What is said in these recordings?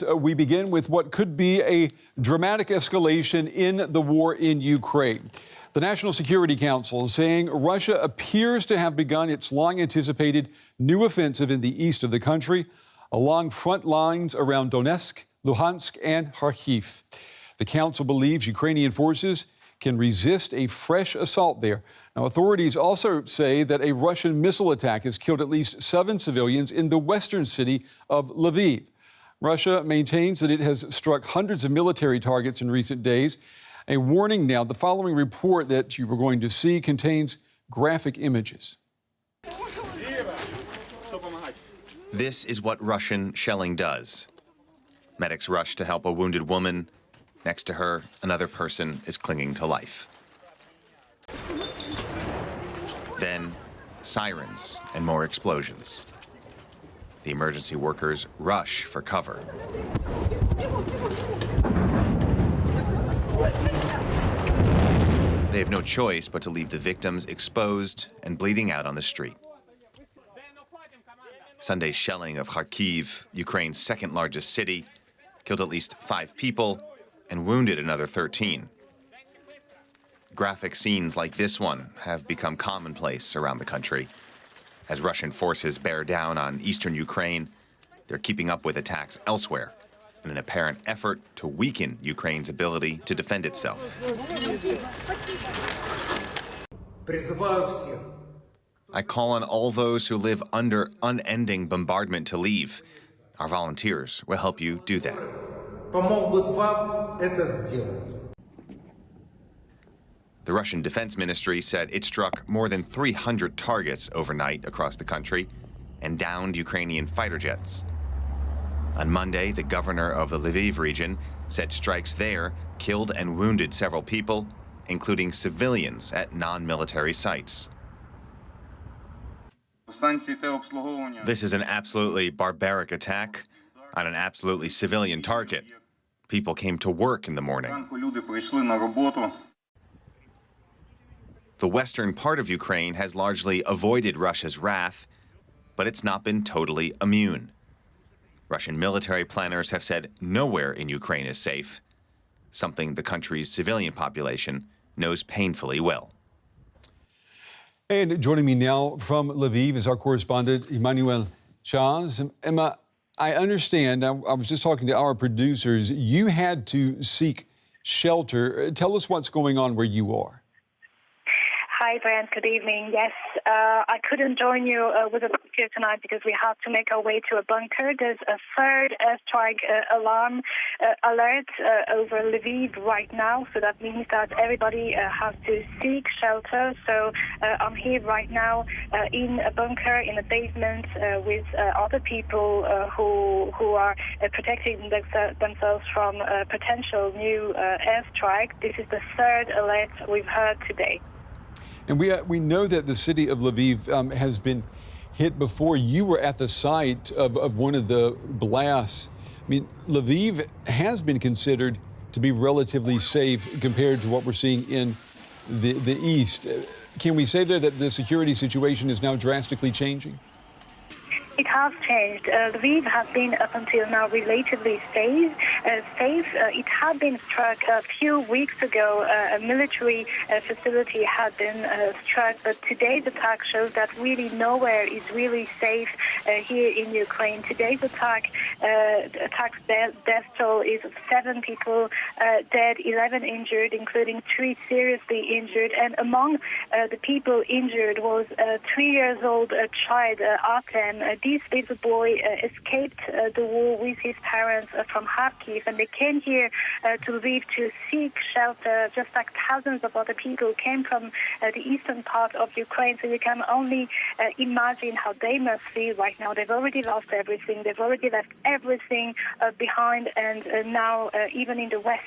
We begin with what could be a dramatic escalation in the war in Ukraine. The National Security Council is saying Russia appears to have begun its long-anticipated new offensive in the east of the country, along front lines around Donetsk, Luhansk, and Kharkiv. The council believes Ukrainian forces can resist a fresh assault there. Now, authorities also say that a Russian missile attack has killed at least 7 civilians in the western city of Lviv. Russia maintains that it has struck hundreds of military targets in recent days. A warning now, the following report that you were going to see contains graphic images. This is what Russian shelling does. Medics rush to help a wounded woman. Next to her, another person is clinging to life. Then, sirens and more explosions. The emergency workers rush for cover. They have no choice but to leave the victims exposed and bleeding out on the street. Sunday's shelling of Kharkiv, Ukraine's second largest city, killed at least 5 people and wounded another 13. Graphic scenes like this one have become commonplace around the country. As Russian forces bear down on eastern Ukraine, they're keeping up with attacks elsewhere in an apparent effort to weaken Ukraine's ability to defend itself. I call on all those who live under unending bombardment to leave. Our volunteers will help you do that. The Russian Defense Ministry said it struck more than 300 targets overnight across the country and downed Ukrainian fighter jets. On Monday, the governor of the Lviv region said strikes there killed and wounded several people, including civilians at non-military sites. This is an absolutely barbaric attack on an absolutely civilian target. People came to work in the morning. The western part of Ukraine has largely avoided Russia's wrath, but it's not been totally immune. Russian military planners have said nowhere in Ukraine is safe, something the country's civilian population knows painfully well. And joining me now from Lviv is our correspondent, Emmanuel Chaz. Emma, I understand, I was just talking to our producers, you had to seek shelter. Tell us what's going on where you are. Hi, Brent. Good evening. Yes, I couldn't join you with us here tonight because we had to make our way to a bunker. There's a third airstrike alarm alert over Lviv right now, so that means that everybody has to seek shelter. So I'm here right now in a bunker in a basement with other people who are protecting themselves from a potential new airstrike. This is the third alert we've heard today. And we know that the city of Lviv has been hit before. You were at the site of one of the blasts. I mean, Lviv has been considered to be relatively safe compared to what we're seeing in the east. Can we say there that the security situation is now drastically changing? It has changed. Lviv has been up until now relatively safe. It had been struck a few weeks ago. A military facility had been struck, but today's attack shows that really nowhere is really safe here in Ukraine. Today's attack's death toll is 7 people dead, 11 injured, including 3 seriously injured. And among the people injured was a 3-year-old child, Artem. This little boy escaped the war with his parents from Kharkiv, and they came here to Lviv to seek shelter, just like thousands of other people came from the eastern part of Ukraine. So you can only imagine how they must feel right now. They've already lost everything. They've already left everything behind, and now even in the west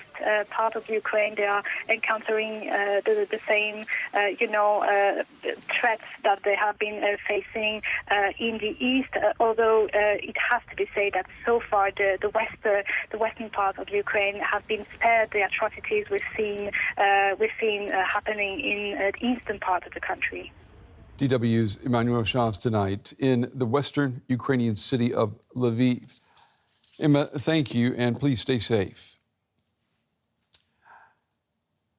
part of Ukraine, they are encountering the same, threats that they have been facing in the east. Although it has to be said that so far the western part of Ukraine has been spared the atrocities we've seen happening in the eastern part of the country. DW's Emmanuel Chaz tonight in the western Ukrainian city of Lviv. Emma, thank you, and please stay safe.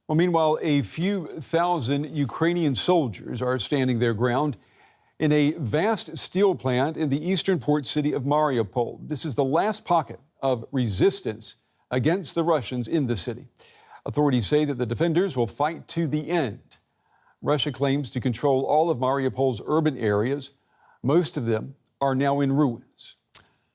Well, meanwhile, a few thousand Ukrainian soldiers are standing their ground in a vast steel plant in the eastern port city of Mariupol. This is the last pocket of resistance against the Russians in the city. Authorities say that the defenders will fight to the end. Russia claims to control all of Mariupol's urban areas. Most of them are now in ruins.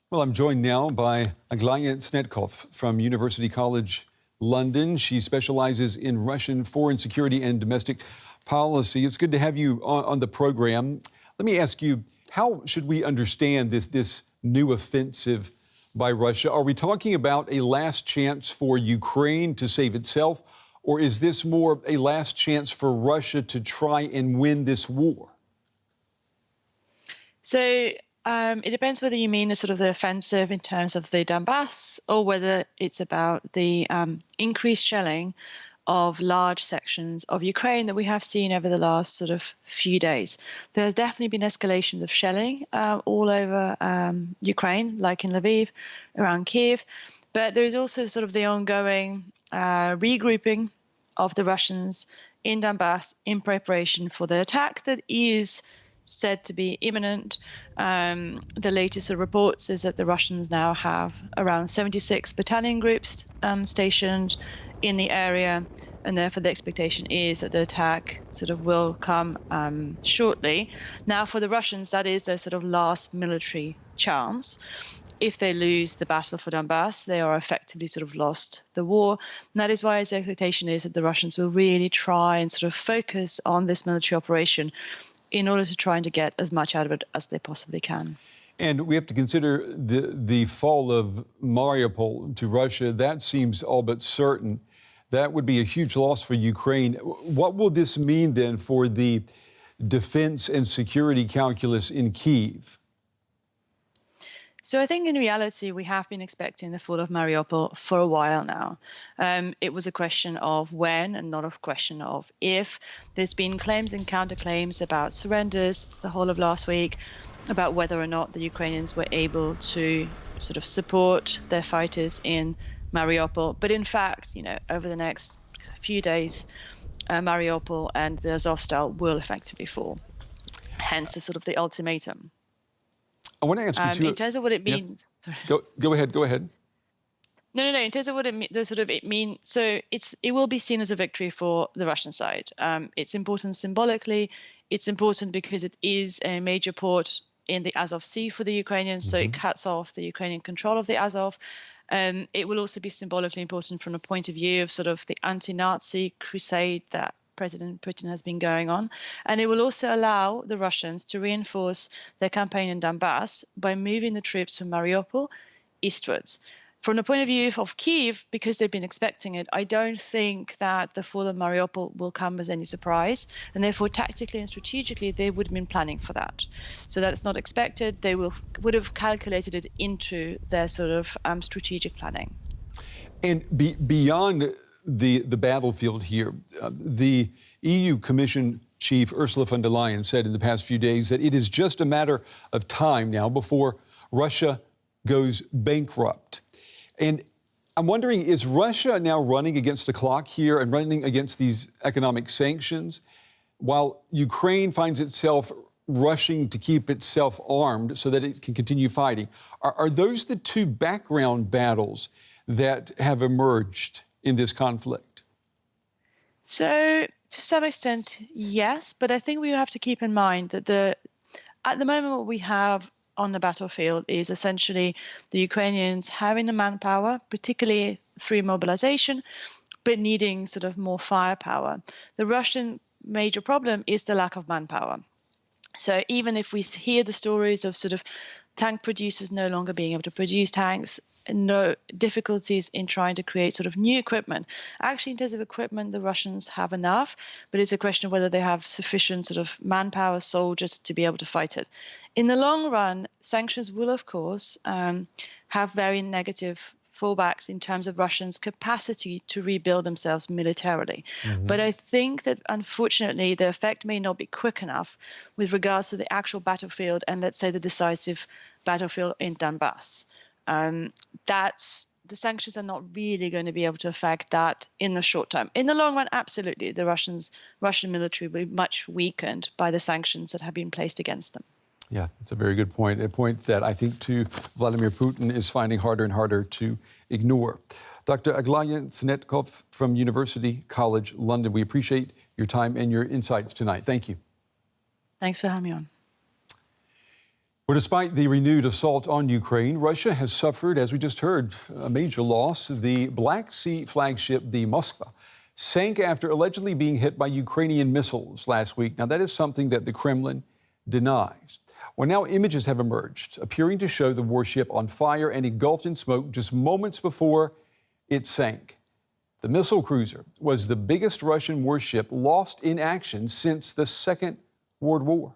Well, I'm joined now by Aglaya Snetkov from University College London. She specializes in Russian foreign security and domestic policy. It's good to have you on the program. Let me ask you, how should we understand this new offensive by Russia? Are we talking about a last chance for Ukraine to save itself, or is this more a last chance for Russia to try and win this war? So it depends whether you mean the sort of the offensive in terms of the Donbass, or whether it's about the increased shelling of large sections of Ukraine that we have seen over the last sort of few days. There's definitely been escalations of shelling all over Ukraine, like in Lviv, around Kiev. But there's also sort of the ongoing regrouping of the Russians in Donbass in preparation for the attack that is said to be imminent. The latest reports is that the Russians now have around 76 battalion groups stationed in the area, and therefore the expectation is that the attack sort of will come shortly. Now, for the Russians, that is their sort of last military chance. If they lose the battle for Donbass, they are effectively sort of lost the war. And that is why the expectation is that the Russians will really try and sort of focus on this military operation in order to try and to get as much out of it as they possibly can. And we have to consider the fall of Mariupol to Russia. That seems all but certain. That would be a huge loss for Ukraine. What will this mean then for the defense and security calculus in Kyiv? So I think in reality, we have been expecting the fall of Mariupol for a while now. It was a question of when and not a question of if. There's been claims and counterclaims about surrenders the whole of last week, about whether or not the Ukrainians were able to sort of support their fighters in Mariupol. But in fact, over the next few days, Mariupol and the Azovstal will effectively fall. Hence, the sort of the ultimatum. I want to ask you too, in terms of what it means. Yeah. Go ahead. No. In terms of what it means, so it will be seen as a victory for the Russian side. It's important symbolically. It's important because it is a major port in the Azov Sea for the Ukrainians, so it cuts off the Ukrainian control of the Azov. It will also be symbolically important from the point of view of sort of the anti-Nazi crusade that President Putin has been going on. And it will also allow the Russians to reinforce their campaign in Donbass by moving the troops from Mariupol eastwards. From the point of view of Kyiv, because they've been expecting it, I don't think that the fall of Mariupol will come as any surprise. And therefore, tactically and strategically, they would have been planning for that. So that's not expected. They would have calculated it into their sort of strategic planning. And beyond the battlefield here, the EU Commission Chief Ursula von der Leyen said in the past few days that it is just a matter of time now before Russia goes bankrupt. And I'm wondering, is Russia now running against the clock here and running against these economic sanctions while Ukraine finds itself rushing to keep itself armed so that it can continue fighting? Are those the two background battles that have emerged in this conflict? So to some extent, yes, but I think we have to keep in mind that at the moment what we have on the battlefield is essentially the Ukrainians having the manpower, particularly through mobilization, but needing sort of more firepower. The Russian major problem is the lack of manpower. So even if we hear the stories of sort of tank producers no longer being able to produce tanks, no difficulties in trying to create sort of new equipment. Actually, in terms of equipment, the Russians have enough, but it's a question of whether they have sufficient sort of manpower, soldiers to be able to fight it. In the long run, sanctions will, of course, have very negative fallbacks in terms of Russians' capacity to rebuild themselves militarily. But I think that, unfortunately, the effect may not be quick enough with regards to the actual battlefield and, let's say, the decisive battlefield in Donbass. the sanctions are not really going to be able to affect that in the short term. In the long run, absolutely, the Russian military will be much weakened by the sanctions that have been placed against them. Yeah, that's a very good point. A point that I think, too, Vladimir Putin is finding harder and harder to ignore. Dr. Aglaya Tsentkov from University College London, we appreciate your time and your insights tonight. Thank you. Thanks for having me on. Well, despite the renewed assault on Ukraine, Russia has suffered, as we just heard, a major loss. The Black Sea flagship, the Moskva, sank after allegedly being hit by Ukrainian missiles last week. Now, that is something that the Kremlin denies. Well, now images have emerged appearing to show the warship on fire and engulfed in smoke just moments before it sank. The missile cruiser was the biggest Russian warship lost in action since the Second World War.